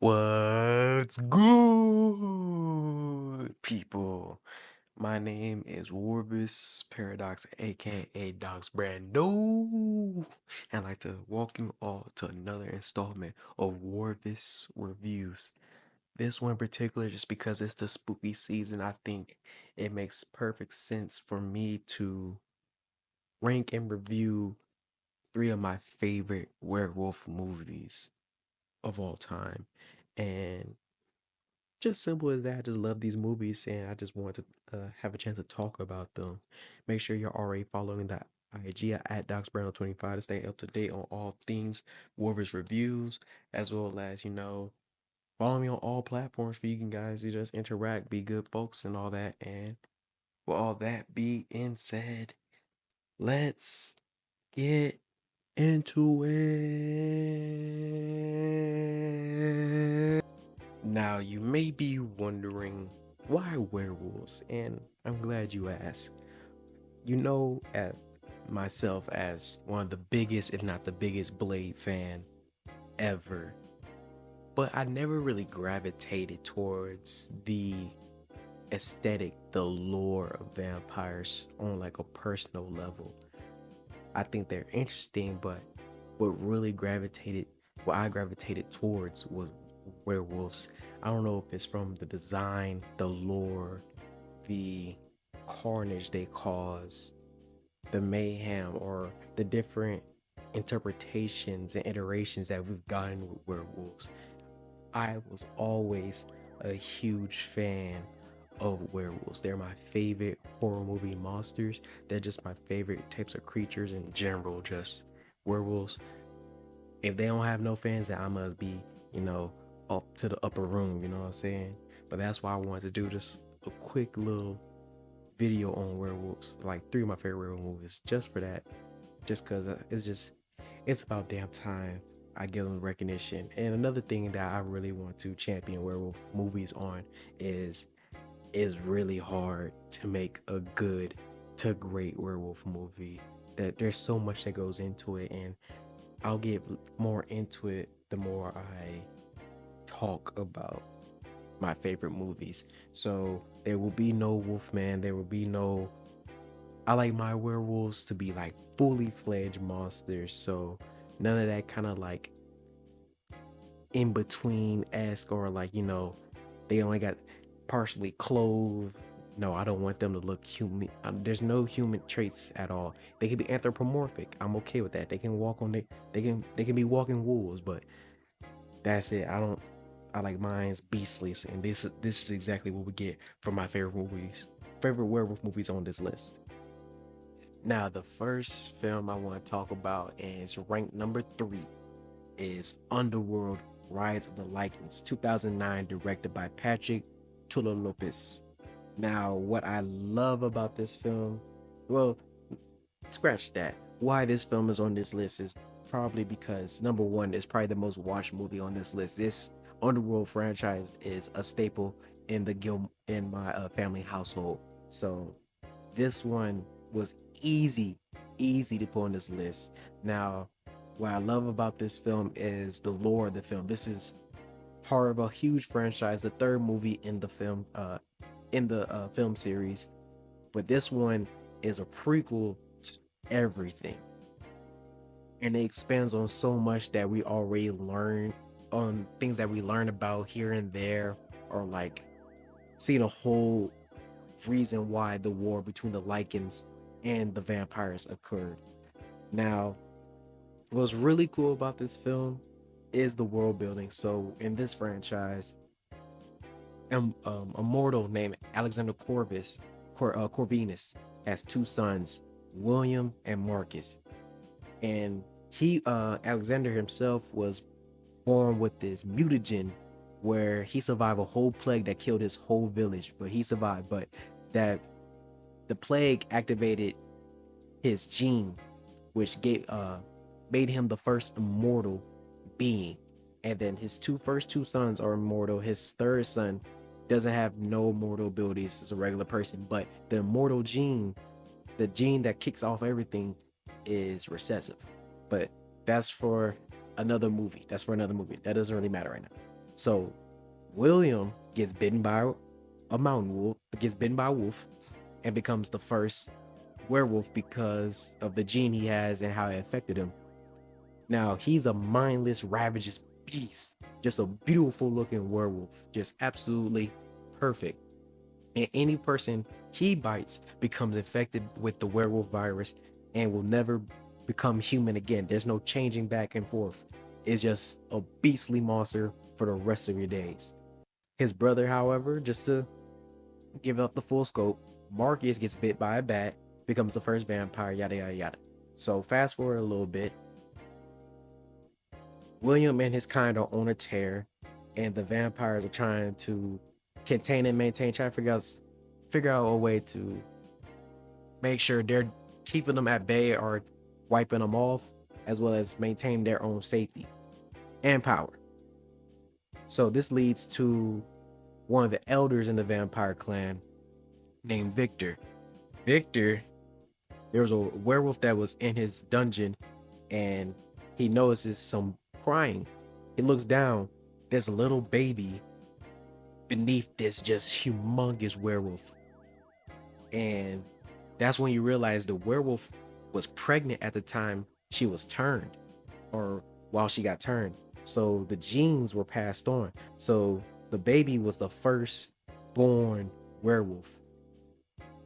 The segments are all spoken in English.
What's good, people? My name is Rorvis Paradox, aka Docs Brando, and I'd like to welcome you all to another installment of Rorvis Reviews. This one in particular, just because it's the spooky season, I think it makes perfect sense for me to rank and review three of my favorite werewolf movies of all time. And just simple as that. I just love these movies and I just want to have a chance to talk about them. Make sure you're already following the IG at DocsBrando25 to stay up to date on all things Warriors reviews, as well as, follow me on all platforms for you guys to just interact, be good folks, and all that. And with all that being said, let's get into it. Now, you may be wondering why werewolves, and I'm glad you asked. At myself as one of the biggest, if not the biggest, Blade fan ever, but I never really gravitated towards the aesthetic, the lore of vampires on like a personal level. I think they're interesting, but what really what I gravitated towards was werewolves. I don't know if it's from the design, the lore, the carnage they cause, the mayhem, or the different interpretations and iterations that we've gotten with werewolves. I was always a huge fan of werewolves. They're my favorite horror movie monsters. They're just my favorite types of creatures in general. Just werewolves. If they don't have no fans, then I must be, up to the upper room. You know what I'm saying? But that's why I wanted to do this a quick little video on werewolves, like three of my favorite werewolf movies, just for that. Just because it's about damn time I give them recognition. And another thing that I really want to champion werewolf movies on is really hard to make a good to great werewolf movie. That there's so much that goes into it, and I'll get more into it the more I talk about my favorite movies. So there will be no Wolfman, there will be no I like my werewolves to be like fully fledged monsters. So none of that kind of like in between esque or like, they only got partially clothed. No, I don't want them to look human. There's no human traits at all. They can be anthropomorphic. I'm okay with that. They can walk on they can be walking wolves, but that's it. I like mine's beastly, and this is exactly what we get from my favorite werewolf movies on this list. Now, the first film I want to talk about is ranked number 3 is Underworld: Rise of the Lycans, 2009, directed by Patrick Lopez. Now, what I love about this film, well, scratch that. Why this film is on this list is probably because number one, it's probably the most watched movie on this list. This Underworld franchise is a staple in my family household. So this one was easy to put on this list. Now, what I love about this film is the lore of the film. This is part of a huge franchise, the third movie in the film series, but this one is a prequel to everything, and it expands on so much that we already learned on things that we learn about here and there, or like seeing a whole reason why the war between the Lycans and the vampires occurred. Now, what's really cool about this film is the world building. So in this franchise, a mortal named Alexander Corvinus has two sons, William and Marcus. And Alexander himself was born with this mutagen where he survived a whole plague that killed his whole village, but he survived. But that the plague activated his gene, which made him the first immortal being. And then his first two sons are immortal. His third son doesn't have no mortal abilities as a regular person, but the immortal gene, the gene that kicks off everything, is recessive. But that's for another movie. That doesn't really matter right now. So William gets bitten by a mountain wolf, gets bitten by a wolf, and becomes the first werewolf because of the gene he has and how it affected him. Now he's a mindless, ravageous beast, just a beautiful looking werewolf, just absolutely perfect. And any person he bites becomes infected with the werewolf virus and will never become human again. There's no changing back and forth. It's just a beastly monster for the rest of your days. His brother, however, just to give up the full scope, Marcus gets bit by a bat, becomes the first vampire, yada yada yada. So fast forward a little bit. William and his kind are on a tear, and the vampires are trying to contain and maintain, trying to figure out a way to make sure they're keeping them at bay or wiping them off, as well as maintain their own safety and power. So this leads to one of the elders in the vampire clan named Victor. Victor, there was a werewolf that was in his dungeon, and he notices some crying. He looks down. There's a little baby beneath this just humongous werewolf. And that's when you realize the werewolf was pregnant at the time she was turned, or while she got turned. So the genes were passed on. So the baby was the first born werewolf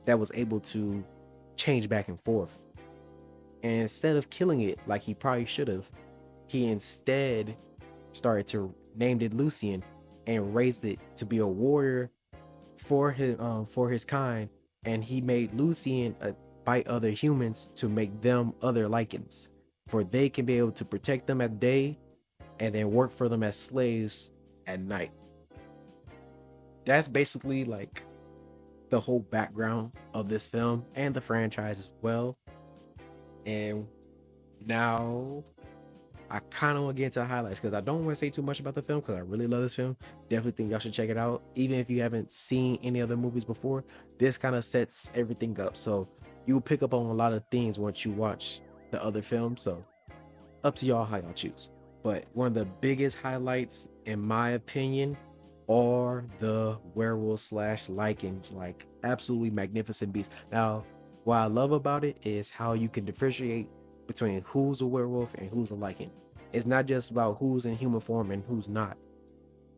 that was able to change back and forth. And instead of killing it like he probably should have, he instead started to named it Lucian and raised it to be a warrior for his kind. And he made Lucian bite other humans to make them other lichens, for they can be able to protect them at day and then work for them as slaves at night. That's basically like the whole background of this film and the franchise as well. And now I kind of want to get into the highlights because I don't want to say too much about the film because I really love this film. Definitely think y'all should check it out. Even if you haven't seen any other movies before, this kind of sets everything up. So you'll pick up on a lot of things once you watch the other film. So up to y'all how y'all choose. But one of the biggest highlights, in my opinion, are the werewolves slash lichens, like absolutely magnificent beasts. Now, what I love about it is how you can differentiate between who's a werewolf and who's a lichen. It's not just about who's in human form and who's not.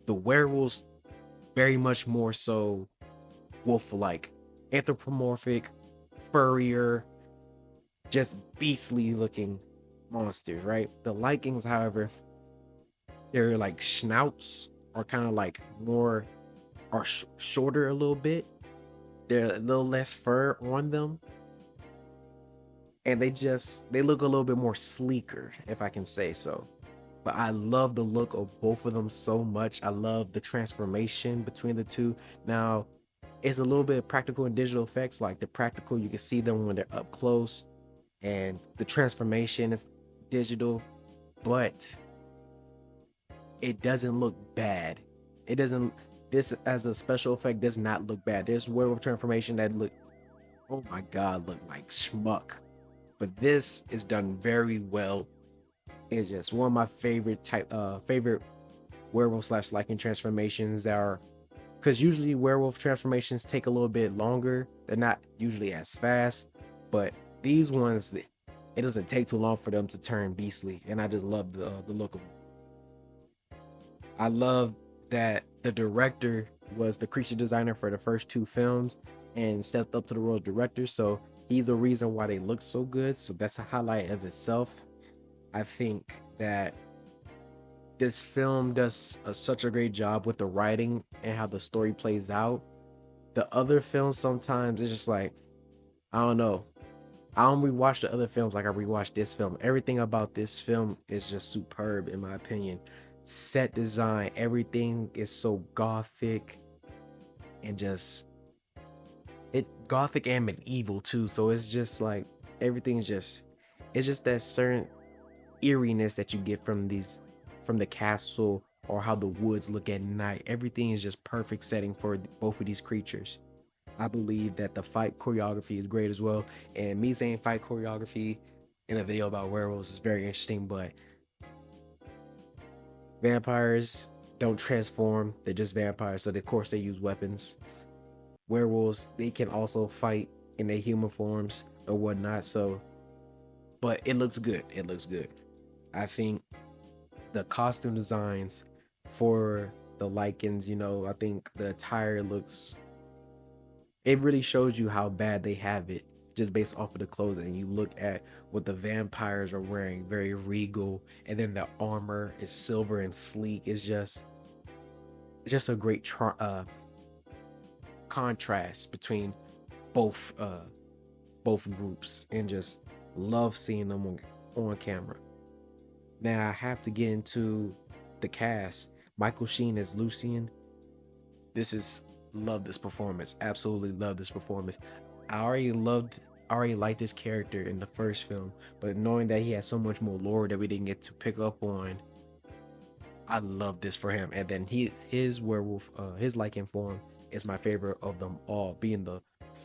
The werewolves very much more so wolf-like, anthropomorphic, furrier, just beastly looking monsters, right? The lichens, however, they're like snouts are kind of like more are shorter a little bit. They're a little less fur on them, and they look a little bit more sleeker, if I can say so. But I love the look of both of them so much. I love the transformation between the two. Now, it's a little bit of practical and digital effects. Like the practical, you can see them when they're up close, and the transformation is digital, but it doesn't look bad. It doesn't. This as a special effect does not look bad. There's werewolf transformation that look, oh my god, look like schmuck. But this is done very well. It's just one of my favorite werewolf slash lichen transformations that are, because usually werewolf transformations take a little bit longer. They're not usually as fast, but these ones, it doesn't take too long for them to turn beastly, and I just love the look of them. I love that the director was the creature designer for the first two films and stepped up to the role of director. So he's the reason why they look so good. So that's a highlight of itself. I think that this film does such a great job with the writing and how the story plays out. The other films sometimes it's just like, I don't know. I don't rewatch the other films like I rewatched this film. Everything about this film is just superb in my opinion. Set design, everything is so gothic and just it gothic and medieval too. So it's just like everything's just it's just that certain eeriness that you get from the castle or how the woods look at night. Everything is just perfect setting for both of these creatures. I believe that the fight choreography is great as well. And me saying fight choreography in a video about werewolves is very interesting, but vampires, don't transform. They're just vampires. So of course they use weapons. Werewolves, they can also fight in their human forms or whatnot. So, but it looks good. It looks good. I think the costume designs for the lichens, I think the attire looks, it really shows you how bad they have it just based off of the clothes. And you look at what the vampires are wearing, very regal, and then the armor is silver and sleek. It's just a great contrast between both both groups, and just love seeing them on camera. Now I have to get into the cast. Michael Sheen as Lucian. This is love this performance. Absolutely love this performance. I already liked this character in the first film, but knowing that he has so much more lore that we didn't get to pick up on, I love this for him. And then his werewolf, his lichen form is my favorite of them all. Being the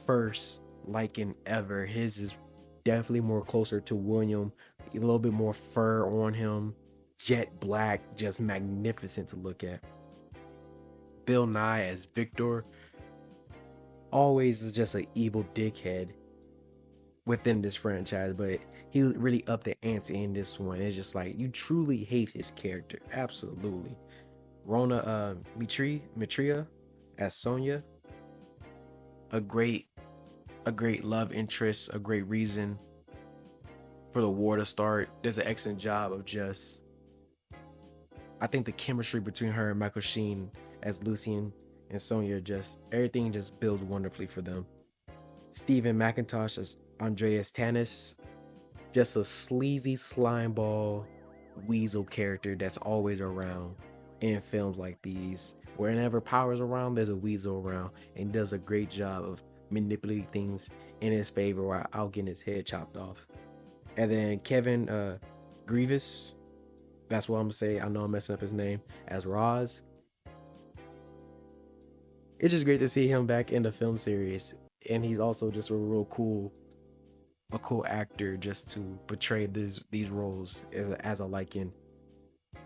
first lichen ever, his is definitely more closer to William. A little bit more fur on him, jet black, just magnificent to look at. Bill Nye as Victor always is just an evil dickhead within this franchise, but he really upped the ante in this one. It's just like you truly hate his character, absolutely. Rona Mitria as Sonia, a great a great love interest, a great reason for the war to start. Does an excellent job of just, I think the chemistry between her and Michael Sheen as Lucian and Sonya, just everything just builds wonderfully for them. Stephen McIntosh as Andreas Tanis, just a sleazy slimeball weasel character that's always around in films like these. Whenever power's around, there's a weasel around, and does a great job of manipulating things in his favor while getting his head chopped off. And then Kevin Grievous, that's what I'm gonna say. I know I'm messing up his name, as Roz. It's just great to see him back in the film series, and he's also just a cool actor just to portray these roles as a Lycan.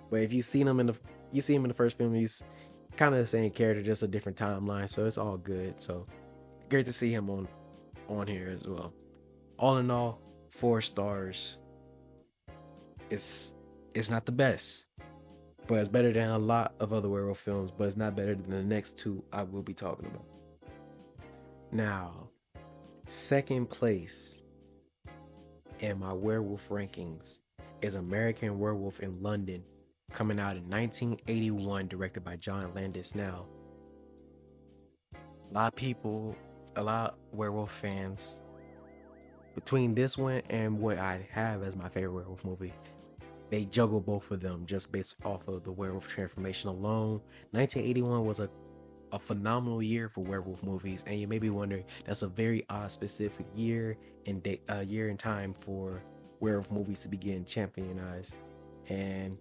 But if you see him in the first film, he's kind of the same character, just a different timeline. So it's all good. So great to see him on here as well. All in all, 4 stars. It's not the best, but it's better than a lot of other werewolf films. But it's not better than the next two I will be talking about. Now, second place in my werewolf rankings is American Werewolf in London, coming out in 1981, directed by John Landis. Now, a lot of werewolf fans, between this one and what I have as my favorite werewolf movie, they juggle both of them just based off of the werewolf transformation alone. 1981 was a phenomenal year for werewolf movies, and you may be wondering, that's a very odd specific year and time for werewolf movies to begin championized. And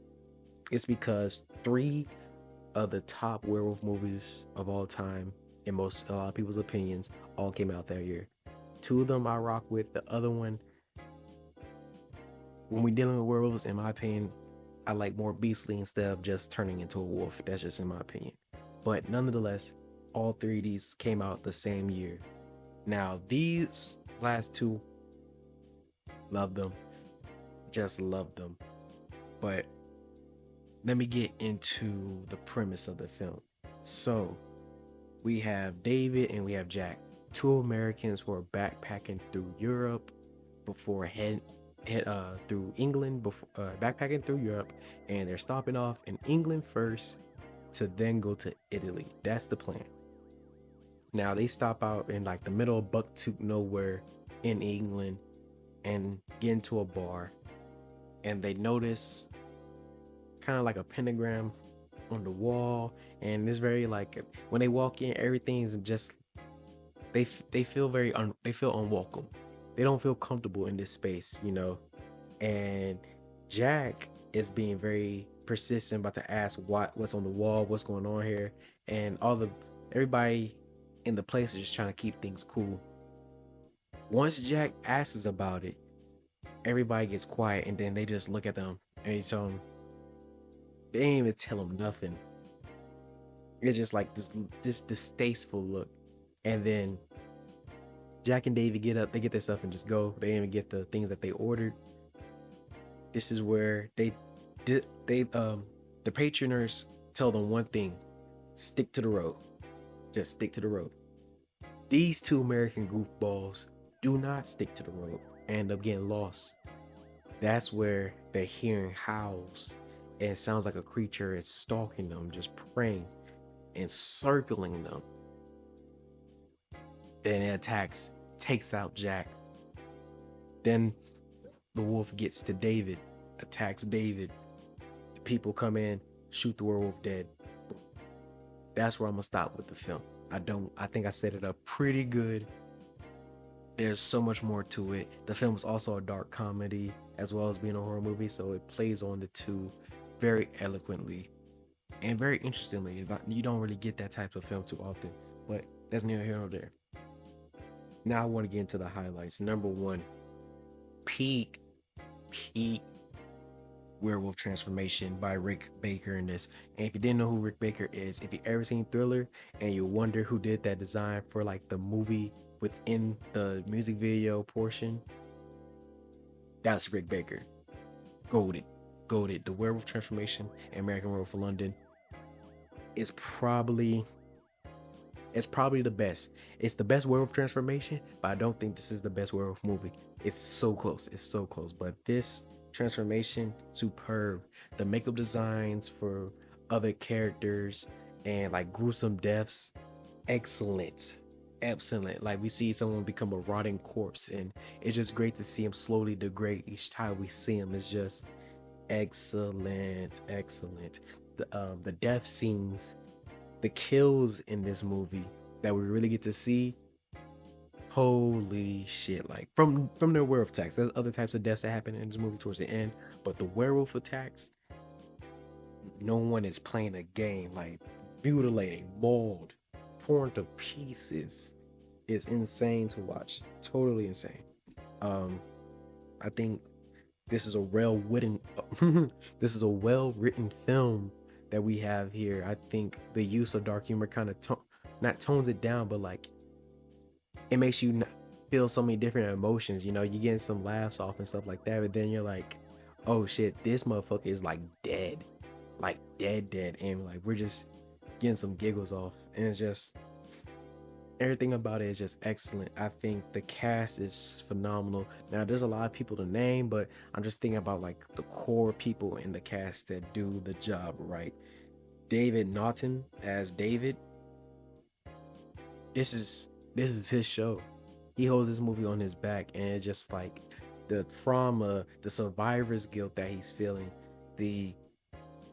it's because 3 of the top werewolf movies of all time, in a lot of people's opinions, all came out that year. 2 of them I rock with. The other one, when we dealing with werewolves, in my opinion, I like more beastly instead of just turning into a wolf. That's just in my opinion. But nonetheless, all 3 of these came out the same year. Now, these last 2, love them. Just love them. But let me get into the premise of the film. So, we have David and we have Jack, 2 Americans who are backpacking through Europe before head through England, backpacking through Europe, and they're stopping off in England first to then go to Italy. That's the plan. Now they stop out in like the middle of Bucktook nowhere in England and get into a bar, and they notice kind of like a pentagram on the wall, and it's very like, when they walk in, everything's just, they feel they feel unwelcome. They don't feel comfortable in this space, And Jack is being very persistent, about to ask what's on the wall, what's going on here, and everybody in the place is just trying to keep things cool. Once Jack asks about it, everybody gets quiet, and then they just look at them and they ain't even tell him nothing. It's just like this distasteful look. And then Jack and Davy get up, they get their stuff and just go. They didn't even get the things that they ordered. This is where the patroners tell them one thing: stick to the road. Just stick to the road. These two American goofballs do not stick to the road and end up getting lost. That's where they're hearing howls and it sounds like a creature is stalking them, just preying and circling them. Then it attacks, takes out Jack. Then the wolf gets to David, attacks David. The people come in, shoot the werewolf dead. That's where I'm gonna stop with the film. I think I set it up pretty good. There's so much more to it. The film is also a dark comedy as well as being a horror movie, so it plays on the two very eloquently and very interestingly. You don't really get that type of film too often, but that's neither here nor there. Now I want to get into the highlights. Number one, peak werewolf transformation by Rick Baker in this. And if you didn't know who Rick Baker is, if you ever seen Thriller and you wonder who did that design for like the movie within the music video portion, that's Rick Baker. Goated. The werewolf transformation in American Werewolf London is probably the best. It's the best werewolf transformation, but I don't think this is the best werewolf movie. It's so close. But this transformation, superb. The makeup designs for other characters and like gruesome deaths, excellent. Like we see someone become a rotting corpse, and it's just great to see him slowly degrade each time we see him. It's just excellent. The death scenes, the kills in this movie that we really get to see, holy shit. Like from their werewolf attacks, there's other types of deaths that happen in this movie towards the end, but the werewolf attacks, no one is playing a game. Like mutilating, mauled, torn to pieces. It's insane to watch, totally insane. I think this is a well written film that we have here. I think the use of dark humor kind of not tones it down, but like it makes you feel so many different emotions. You getting some laughs off and stuff like that, but then you're like, oh shit, this motherfucker is like dead, and like we're just getting some giggles off, and it's just everything about it is just excellent. I think the cast is phenomenal. Now there's a lot of people to name, but I'm just thinking about like the core people in the cast that do the job right. David Naughton as David. This is his show. He holds this movie on his back, and it's just like the trauma, the survivor's guilt that he's feeling, the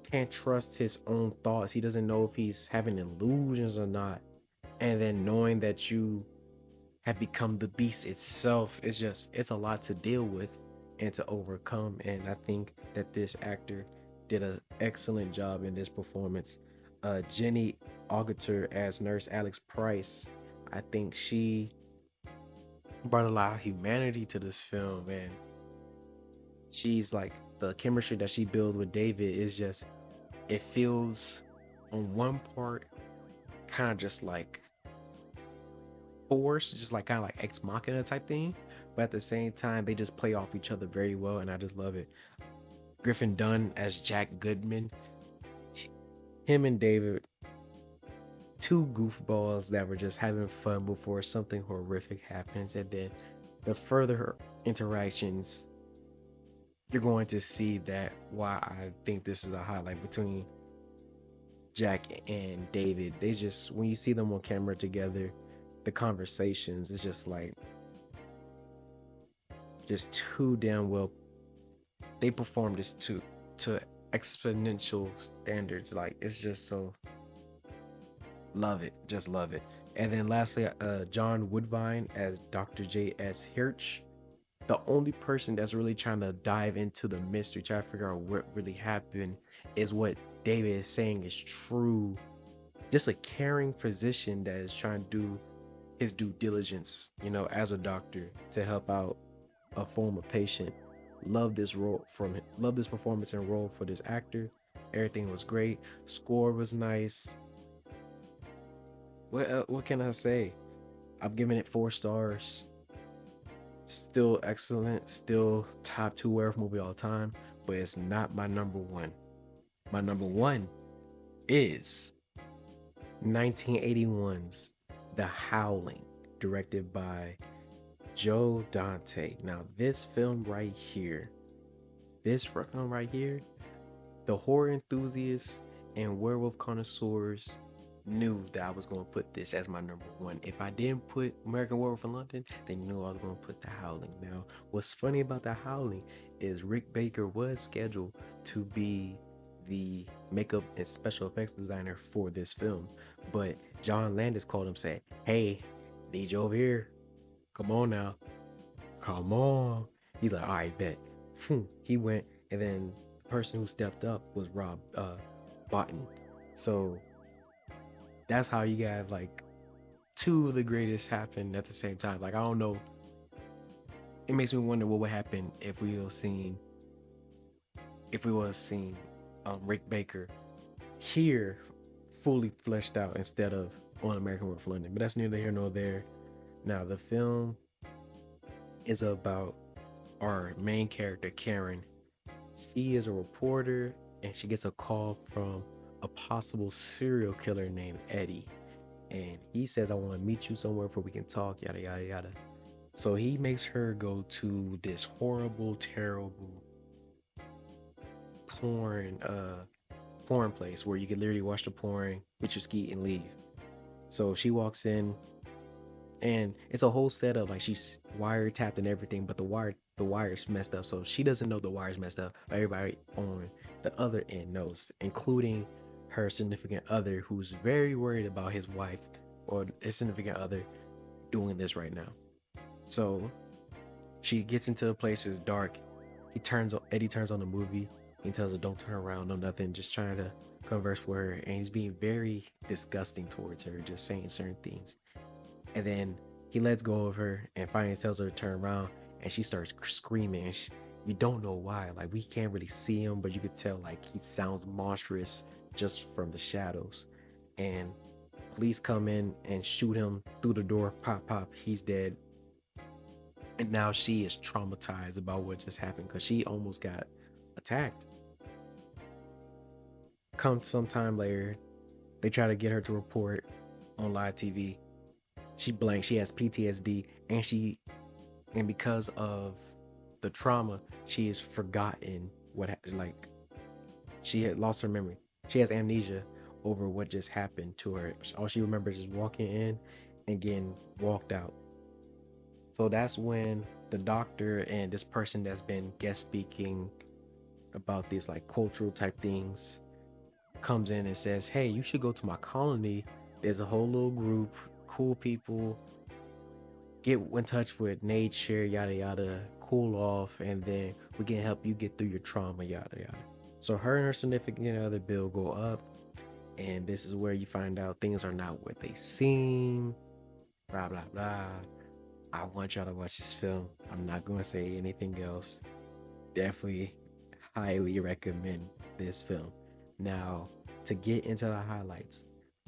can't trust his own thoughts. He doesn't know if he's having illusions or not. And then knowing that you have become the beast itself, it's a lot to deal with and to overcome. And I think that this actor did an excellent job in this performance. Jenny Agutter as Nurse Alex Price, I think she brought a lot of humanity to this film, and she's like, the chemistry that she builds with David is just, it feels on one part kind of just like forced, just like kind of like ex machina type thing, but at the same time they just play off each other very well, and I just love it. Griffin Dunn as Jack Goodman, him and David, two goofballs that were just having fun before something horrific happens, and then the further interactions, you're going to see that why I think this is a highlight between Jack and David. They just, when you see them on camera together, the conversations, it's just like just too damn well. They perform this to exponential standards. Like it's just so, love it, just love it. And then lastly, John Woodvine as Dr. J.S. Hirsch. The only person that's really trying to dive into the mystery, try to figure out what really happened, is what David is saying is true. Just a caring physician that is trying to do his due diligence, as a doctor to help out a former patient. Love this performance and role for this actor. Everything was great. Score was nice. What can I say? I'm giving it 4 stars. Still excellent. Still top two werewolf movie all time. But it's not my number one. My number one is 1981's The Howling, directed by Joe Dante. Now, this film right here, the horror enthusiasts and werewolf connoisseurs knew that I was going to put this as my number one. If I didn't put American Werewolf in London, they knew I was going to put The Howling. Now, what's funny about The Howling is Rick Baker was scheduled to be the makeup and special effects designer for this film, but John Landis called him, said, "Hey, need you over here. Come on now, come on." He's like, "All right, bet." He went, and then the person who stepped up was Rob Botton. So that's how you got like two of the greatest happen at the same time. Like, I don't know. It makes me wonder what would happen if we would have seen Rick Baker here fully fleshed out instead of on American Werewolf London. But that's neither here nor there. Now, the film is about our main character, Karen. She is a reporter and she gets a call from a possible serial killer named Eddie. And he says, "I want to meet you somewhere where we can talk, yada, yada, yada." So he makes her go to this horrible, terrible porn porn place where you can literally watch the porn, with your ski, and leave. So she walks in, and it's a whole setup. Like, she's wiretapped and everything, but the wire's messed up. So she doesn't know the wire's messed up. Everybody on the other end knows, including her significant other, who's very worried about his wife or his significant other doing this right now. So she gets into a place that's dark. Eddie turns on the movie. He tells her, "Don't turn around, no nothing, just trying to converse with her." And he's being very disgusting towards her, just saying certain things. And then he lets go of her and finally tells her to turn around, and she starts screaming. And you don't know why. Like, we can't really see him, but you could tell like he sounds monstrous just from the shadows. And police come in and shoot him through the door. Pop, pop, he's dead. And now she is traumatized about what just happened because she almost got attacked. Come sometime later, they try to get her to report on live TV. She blanks. She has PTSD, and because of the trauma, she has forgotten what happened. Like, she had lost her memory. She has amnesia over what just happened to her. All she remembers is walking in and getting walked out. So that's when the doctor and this person that's been guest speaking about these like cultural type things comes in and says, "Hey, you should go to my colony. There's a whole little group, cool people. Get in touch with nature, yada yada, cool off, and then we can help you get through your trauma, yada yada." So her and her significant other Bill go up, and this is where you find out things are not what they seem. Blah blah blah. I want y'all to watch this film. I'm not gonna say anything else. Definitely highly recommend this film. Now, to get into the highlights,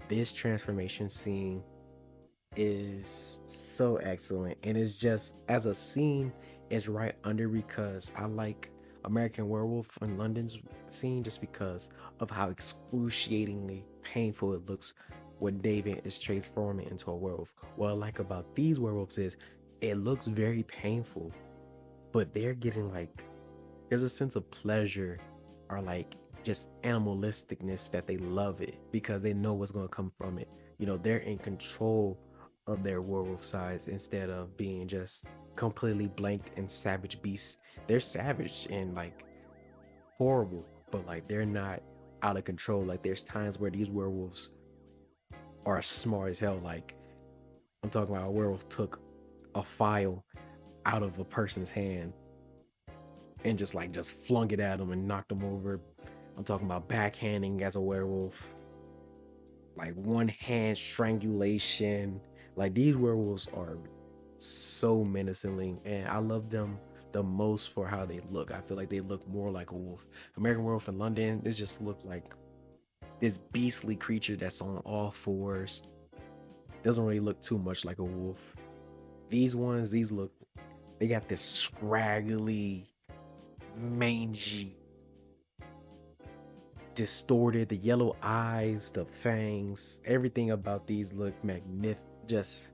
this transformation scene is so excellent, and it's just, as a scene, it's right under, because I like American Werewolf in London's scene just because of how excruciatingly painful it looks when David is transforming into a werewolf. What I like about these werewolves is it looks very painful, but they're getting like, there's a sense of pleasure or like just animalisticness that they love it because they know what's going to come from it. You know, they're in control of their werewolf size instead of being just completely blanked and savage beasts. They're savage and like horrible, but like they're not out of control. Like, there's times where these werewolves are smart as hell. Like, I'm talking about a werewolf took a file out of a person's hand and just flung it at them and knocked them over. I'm talking about backhanding as a werewolf, like one hand strangulation. Like, these werewolves are so menacing, and I love them the most for how they look. I feel like they look more like a wolf. American Werewolf in London, this just looked like this beastly creature that's on all fours. doesn't really look too much like a wolf. These ones, they got this scraggly, mangy, distorted, the yellow eyes, the fangs, everything about these look magnificent.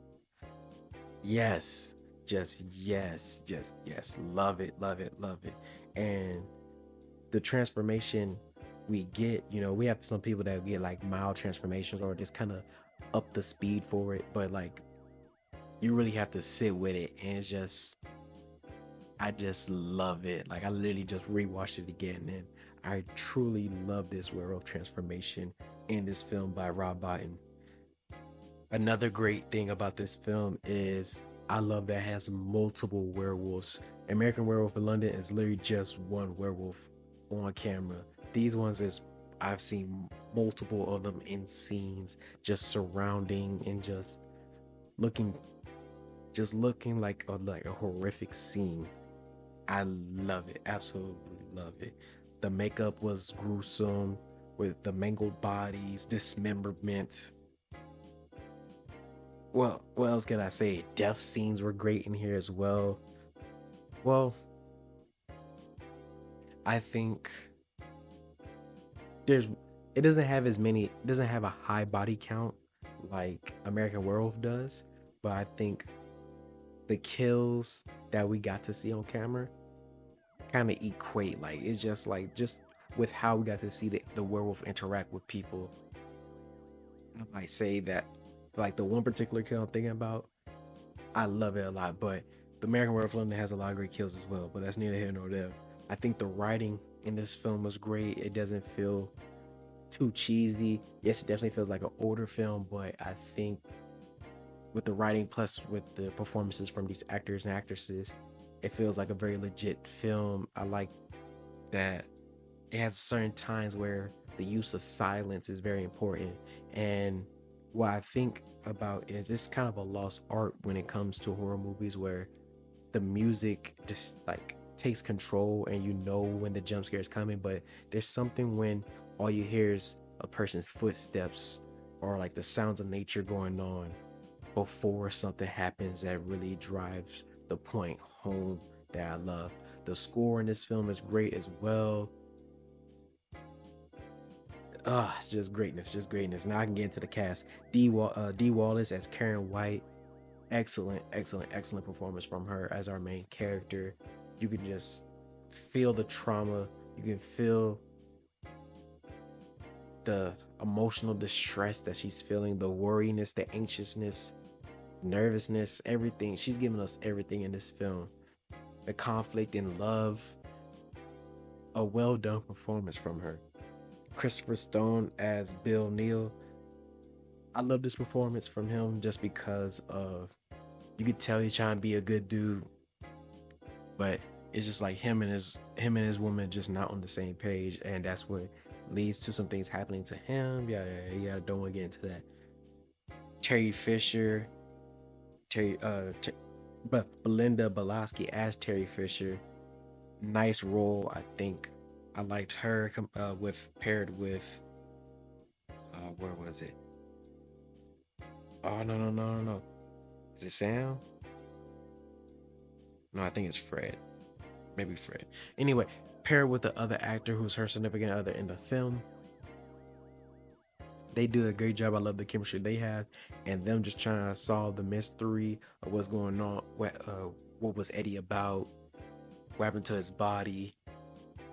Yes, just yes. Love it, love it, love it. And the transformation we get, we have some people that get like mild transformations or just kind of up the speed for it, but like you really have to sit with it, and I just love it. Like I literally just rewatched it again, and I truly love this werewolf transformation in this film by Rob Bottin. Another great thing about this film is I love that it has multiple werewolves. American Werewolf in London is literally just one werewolf on camera. These ones is I've seen multiple of them in scenes just surrounding and looking looking like a horrific scene. I love it, absolutely love it. The makeup was gruesome with the mangled bodies, dismemberment. Well, what else can I say? Death scenes were great in here as well. Well, I think there's it doesn't have as many it doesn't have a high body count like American Werewolf does, but I think the kills that we got to see on camera kind of equate. Like it's just with how we got to see the werewolf interact with people. I might say that like the one particular kill I'm thinking about, I love it a lot, but the American Werewolf London has a lot of great kills as well, but that's neither here nor there. I think the writing in this film was great. It doesn't feel too cheesy. Yes, it definitely feels like an older film, but I think with the writing plus with the performances from these actors and actresses, it feels like a very legit film. I like that it has certain times where the use of silence is very important. And what I think about is it's kind of a lost art when it comes to horror movies where the music just like takes control and you know when the jump scare is coming, but there's something when all you hear is a person's footsteps or like the sounds of nature going on before something happens that really drives the point home that I love. The score in this film is great as well. It's just greatness, just greatness. Now I can get into the cast. D Wallace as Karen White, excellent, excellent, excellent performance from her as our main character. You can just feel the trauma. You can feel the emotional distress that she's feeling, the worriness, the anxiousness, nervousness, everything. She's giving us everything in this film. The conflict in love, a well done performance from her. Christopher Stone as Bill Neal. I love this performance from him just because of you could tell he's trying to be a good dude, but it's just like him and his woman just not on the same page, and that's what leads to some things happening to him. Yeah. Don't want to get into that. Terry Fisher, Terry, but Belinda Balaski as Terry Fisher, nice role. I think I liked her with paired with where was it? Oh no. Is it Sam? No, I think it's Fred. Maybe Fred. Anyway, paired with the other actor who's her significant other in the film. They do a great job. I love the chemistry they have, and them just trying to solve the mystery of what's going on. What was Eddie about? What happened to his body?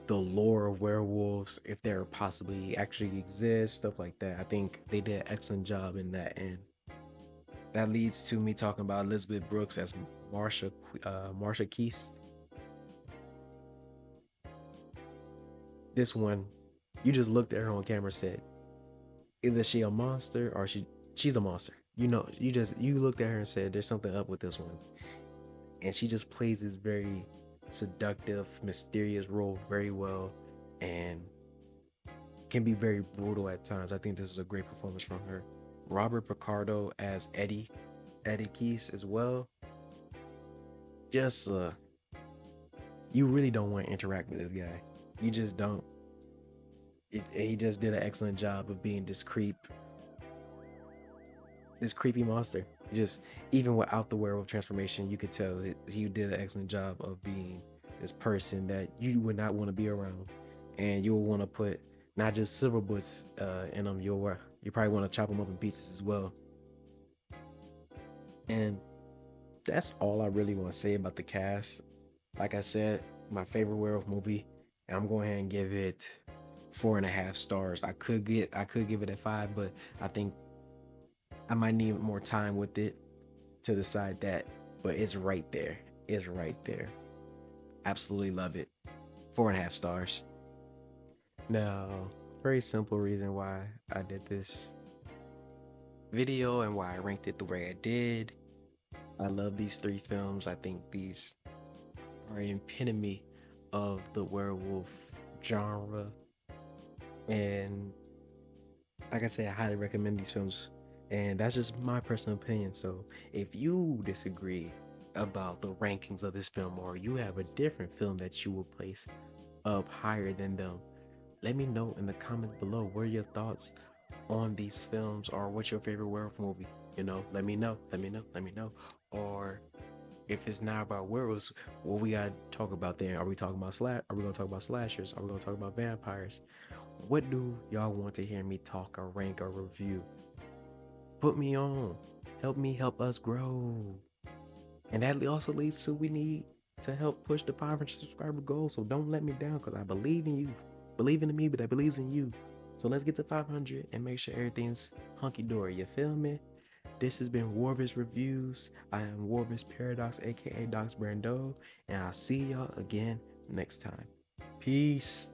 The lore of werewolves, if there possibly actually exist, stuff like that. I think they did an excellent job in that, and that leads to me talking about Elizabeth Brooks as Marsha Keys. This one, you just looked at her on camera, said either she a monster or she's a monster. You looked at her and said there's something up with this one, and she just plays this very seductive, mysterious role very well, and can be very brutal at times. I think this is a great performance from her. Robert Picardo as Eddie Keys as well. Just you really don't want to interact with this guy. You just don't. He just did an excellent job of being this this creepy monster. Just even without the werewolf transformation, you could tell he did an excellent job of being this person that you would not want to be around, and you'll want to put not just silver bullets in them. You probably want to chop them up in pieces as well. And that's all I really want to say about the cast. Like I said, my favorite werewolf movie, and I'm going ahead and give it 4.5 stars. I could give it a 5, but I think I might need more time with it to decide that. But it's right there. It's right there. Absolutely love it. 4.5 stars. Now, very simple reason why I did this video and why I ranked it the way I did. I love these three films. I think these are an epitome of the werewolf genre. And like I said, I highly recommend these films. And that's just my personal opinion. So if you disagree about the rankings of this film, or you have a different film that you will place up higher than them, let me know in the comments below. What are your thoughts on these films, or what's your favorite werewolf movie? Let me know. Or if it's not about werewolves, what we gotta talk about then? Are we talking about Are we gonna talk about slashers? Are we gonna talk about vampires? What do y'all want to hear me talk or rank or review? Put me on. Help me help us grow. And that also leads to we need to help push the 500 subscriber goal. So don't let me down, because I believe in you. Believe in me, but I believe in you. So let's get to 500 and make sure everything's hunky-dory. You feel me? This has been Rorvis Reviews. I am Rorvis Paradox, aka Dox Brando, and I'll see y'all again next time. Peace.